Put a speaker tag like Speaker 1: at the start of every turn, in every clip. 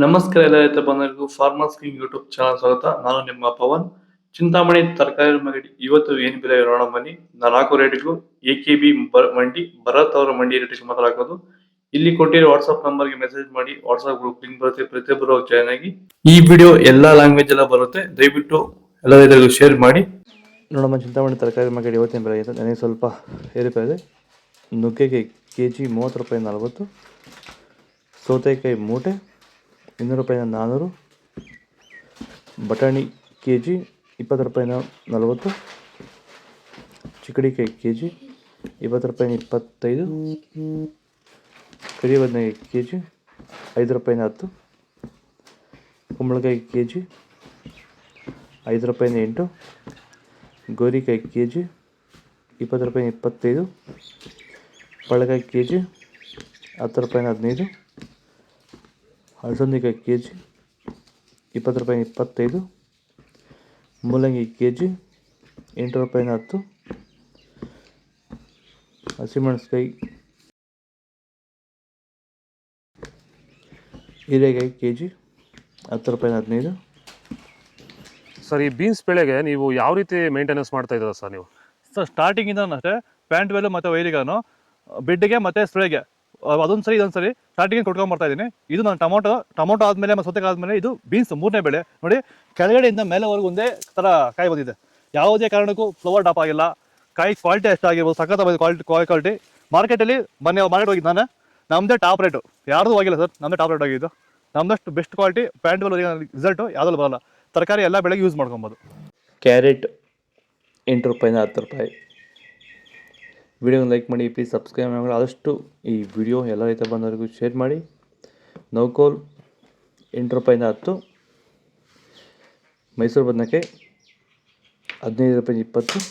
Speaker 1: ನಮಸ್ಕಾರ ಎಲ್ಲ ರೈತ ಬಂಧುಗಳಿಗೂ ಫಾರ್ಮರ್ಸ್ ಕಿಂಗ್ ಯೂಟ್ಯೂಬ್ ಚಾನಲ್ ಸ್ವಾಗತ. ನಾನು ನಿಮ್ಮ ಪವನ್. ಚಿಂತಾಮಣಿ ತರಕಾರಿ ಮಂಡಿ ಇವತ್ತು ಏನ್ ಬೆಲೆ ನೋಡೋಣ ಬನ್ನಿ. ನಾಲ್ಕು ರೇಟ್ಗಳು ಎಕೆಬಿ ಮಂಡಿ, ಭರತ್ ಅವರ ಮಂಡಿ ರೇಟ್ ಮಾತಾಡೋದು. ಇಲ್ಲಿ ಕೊಟ್ಟಿರೋ ವಾಟ್ಸ್ಆಪ್ ನಂಬರ್ಗೆ ಮೆಸೇಜ್ ಮಾಡಿ. ವಾಟ್ಸ್ಆಪ್ ಗ್ರೂಪ್ ಲಿಂಕ್ ಬರುತ್ತೆ, ಪ್ರತಿಯೊಬ್ಬರು ಜಾಯ್ನ್ ಆಗಿ. ಈ ವಿಡಿಯೋ ಎಲ್ಲಾ ಲ್ಯಾಂಗ್ವೇಜ್ ಎಲ್ಲ ಬರುತ್ತೆ, ದಯವಿಟ್ಟು ಎಲ್ಲ ರೈತರಿಗೂ ಶೇರ್ ಮಾಡಿ. ನೋಡಮ್ಮ, ಚಿಂತಾಮಣಿ ತರಕಾರಿ ಮಂಡಿ ಇವತ್ತಿನ ಬೆಲೆ ಇದೆ. ನನಗೆ ಸ್ವಲ್ಪ ಏರಿಕೆ ಇದೆ. ನುಗ್ಗೆಕಾಯಿ ಕೆಜಿ 30 ರೂಪಾಯಿ 40, ಸೌತೆಕಾಯಿ ಮೂಟೆ 200 ರೂಪಾಯಿನ 400, ಬಟಾಣಿ ಕೆ ಜಿ 20 ರೂಪಾಯಿನ 40, ಚಿಕ್ಕಡಿಕಾಯಿ ಕೆ ಜಿ 20 ರೂಪಾಯಿನ 25, ಕರಿ ಬದನೆಕಾಯಿ ಕೆ ಜಿ 5 ರೂಪಾಯಿನ 10, ಕುಂಬಳಕಾಯಿ ಕೆ ಜಿ 5 ರೂಪಾಯಿನ 8, ಗೋರಿಕಾಯಿ ಕೆ ಜಿ 20 ರೂಪಾಯಿನ 25, ಪಳಕಾಯಿ ಕೆ ಜಿ 10 ರೂಪಾಯಿನ 15, ಅಲಸಂದಿಕಾಯಿ ಕೆ ಜಿ 20 ರೂಪಾಯಿನ 25, ಮೂಲಂಗಿ ಕೆ ಜಿ 8 ರೂಪಾಯಿನ 10, ಹಸಿಮೆಣಸಿಕಾಯಿ ಹೀರೆಕಾಯಿ ಕೆ ಜಿ 10 ರೂಪಾಯಿನ 15.
Speaker 2: ಸರ್, ಈ ಬೀನ್ಸ್ ಬೆಳೆಗೆ ನೀವು ಯಾವ ರೀತಿ ಮೇಂಟೆನೆನ್ಸ್ ಮಾಡ್ತಾ ಇದ್ದೀರಾ ಸರ್ ನೀವು?
Speaker 3: ಸರ್, ಸ್ಟಾರ್ಟಿಂಗಿಂದ ಅಷ್ಟೇ ಪ್ಯಾಂಟ್ ವೆಲ್ಲು ಮತ್ತು ವೈರಿಗಾನು ಬಿಡ್ಡಿಗೆ ಮತ್ತು ಸ್ಪ್ರೇಗೆ ಅದೊಂದು ಸರಿ ಇದೊಂದು ಸರಿ ಸ್ಟಾರ್ಟಿಂಗ್ ಕೊಟ್ಕೊಂಡ್ಬರ್ತಾ ಇದ್ದೀನಿ. ಇದು ನಾನು ಟೊಮೊಟೊ ಆದಮೇಲೆ ಮತ್ತು ಸೌತೆಕಾಯಿ ಆದಮೇಲೆ ಇದು ಬೀನ್ಸ್ 3ನೇ ಬೆಳೆ. ನೋಡಿ, ಕೆಳಗಡೆಯಿಂದ ಮೇಲೆವರೆಗೂ ಒಂದೇ ಥರ ಕಾಯಿ ಬಂದಿದೆ. ಯಾವುದೇ ಕಾರಣಕ್ಕೂ ಫ್ಲವರ್ ಟಾಪ್ ಆಗಿಲ್ಲ. ಕಾಯಿ ಕ್ವಾಲಿಟಿ ಎಷ್ಟಾಗಿರ್ಬೋದು, ಸಖತ್ ಕ್ವಾಲಿಟಿ. ಮಾರ್ಕೆಟಲ್ಲಿ ಮಾರ್ಕೆಟ್ ಹೋಗಿದ್ದು ನಾನು, ನಮ್ಮದೇ ಟಾಪ್ ರೇಟು, ಯಾರ್ದು ಹೋಗಿಲ್ಲ ಸರ್, ನಮ್ಮದೇ ಟಾಪ್ ರೇಟ್ ಆಗಿದ್ದು. ನಮ್ಮದಷ್ಟು best quality plant well result ಯಾವುದಲ್ಲೂ ಬರೋಲ್ಲ. ತರಕಾರಿ ಎಲ್ಲ ಬೆಳೆಗೆ ಯೂಸ್ ಮಾಡ್ಕೊಬೋದು.
Speaker 1: ಕ್ಯಾರೆಟ್ 8 ರೂಪಾಯಿನ 10 ರೂಪಾಯಿ. ವಿಡಿಯೋನ ಲೈಕ್ ಮಾಡಿ, ಪ್ಲೀಸ್ ಸಬ್ಸ್ಕ್ರೈಬ್ ಮಾಡಿ. ಆದಷ್ಟು ಈ ವಿಡಿಯೋ ಎಲ್ಲ ರೈತ ಬಂದವರಿಗೂ ಶೇರ್ ಮಾಡಿ. ನೌಕೋಲ್ 8 ರೂಪಾಯಿನ 10, ಮೈಸೂರು ಬದನೆಕಾಯಿ 15 ರೂಪಾಯಿನ 20,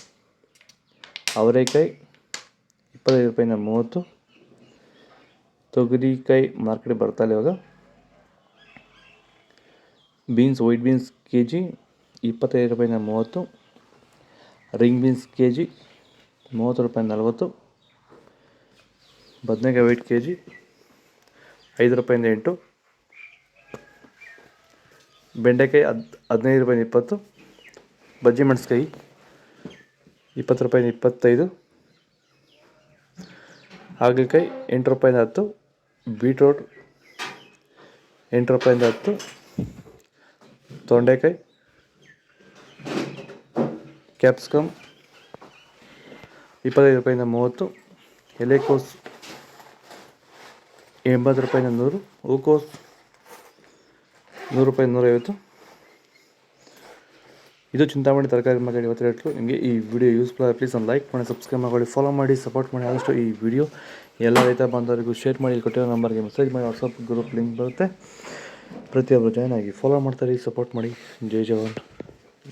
Speaker 1: ಅವರೆಕಾಯಿ 25 ರೂಪಾಯಿನ 30, ತೊಗರಿಕಾಯಿ ಮಾರ್ಕೆಟ್ ಬರ್ತಾ ಇಲ್ಲ ಇವಾಗ. Beans white beans K G 25 ರೂಪಾಯಿನ 30, ರಿಂಗ್ ಬೀನ್ಸ್ ಕೆ ಜಿ 30 ರೂಪಾಯಿನ 40, ಬದನೆಕಾಯಿ ವೈಟ್ ಕೆ ಜಿ 5 ರೂಪಾಯಿನ 8, ಬೆಂಡೆಕಾಯಿ 15 ರೂಪಾಯಿನ 20, ಬಜ್ಜಿ ಮೆಣಸಿಕಾಯಿ 20 ರೂಪಾಯಿನ 25, ಹಾಗಲಕಾಯಿ 8 ರೂಪಾಯಿನ 10, ಬೀಟ್ರೋಟ್ 8 ರೂಪಾಯಿನ 10, ತೊಂಡೆಕಾಯಿ, ಕ್ಯಾಪ್ಸಿಕಮ್ 25 ರೂಪಾಯಿನ 30, ಎಲೆಕೋಸು 80 ರೂಪಾಯಿನ 100, ಹೂಕೋಸು 100 ರೂಪಾಯಿ 150. ಇದು ಚಿಂತಾಮಣಿ ತರಕಾರಿ ಮಾರ್ಕೆಟ್ ಇವತ್ತು ರೇಟ್ಲು. ನಿಮಗೆ ಈ ವಿಡಿಯೋ ಯೂಸ್ಫುಲ್ ಆಗಿ ಪ್ಲೀಸ್ ಒಂದು ಲೈಕ್ ಮಾಡಿ, ಸಬ್ಸ್ಕ್ರೈಬ್ ಮಾಡಿ, ಫಾಲೋ ಮಾಡಿ, ಸಪೋರ್ಟ್ ಮಾಡಿ. ಆದಷ್ಟು ಈ ವಿಡಿಯೋ ಎಲ್ಲ ರೈತ ಬಂದವರಿಗೂ ಶೇರ್ ಮಾಡಿ. ಇಲ್ಲಿ ಕೊಟ್ಟಿರೋ ನಂಬರ್ಗೆ ಮೆಸೇಜ್ ಮಾಡಿ. ವಾಟ್ಸಪ್ ಗ್ರೂಪ್ ಲಿಂಕ್ ಬರುತ್ತೆ, ಪ್ರತಿಯೊಬ್ಬರು ಜಾಯ್ನ್ ಆಗಿ ಫಾಲೋ ಮಾಡ್ತಾರೆ, ಸಪೋರ್ಟ್ ಮಾಡಿ. ಜೈ ಜವಾನ್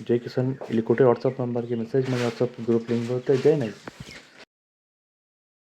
Speaker 1: ಜೈ ಕಿಸಾನ್. ಇಲ್ಲಿ ಕೊಟ್ಟಿರೋ ವಾಟ್ಸಪ್ ನಂಬರ್ಗೆ ಮೆಸೇಜ್ ಮಾಡಿ. ವಾಟ್ಸಪ್ ಗ್ರೂಪ್ ಲಿಂಕ್ ಬರುತ್ತೆ, ಜಾಯ್ನ್ ಆಗಿ.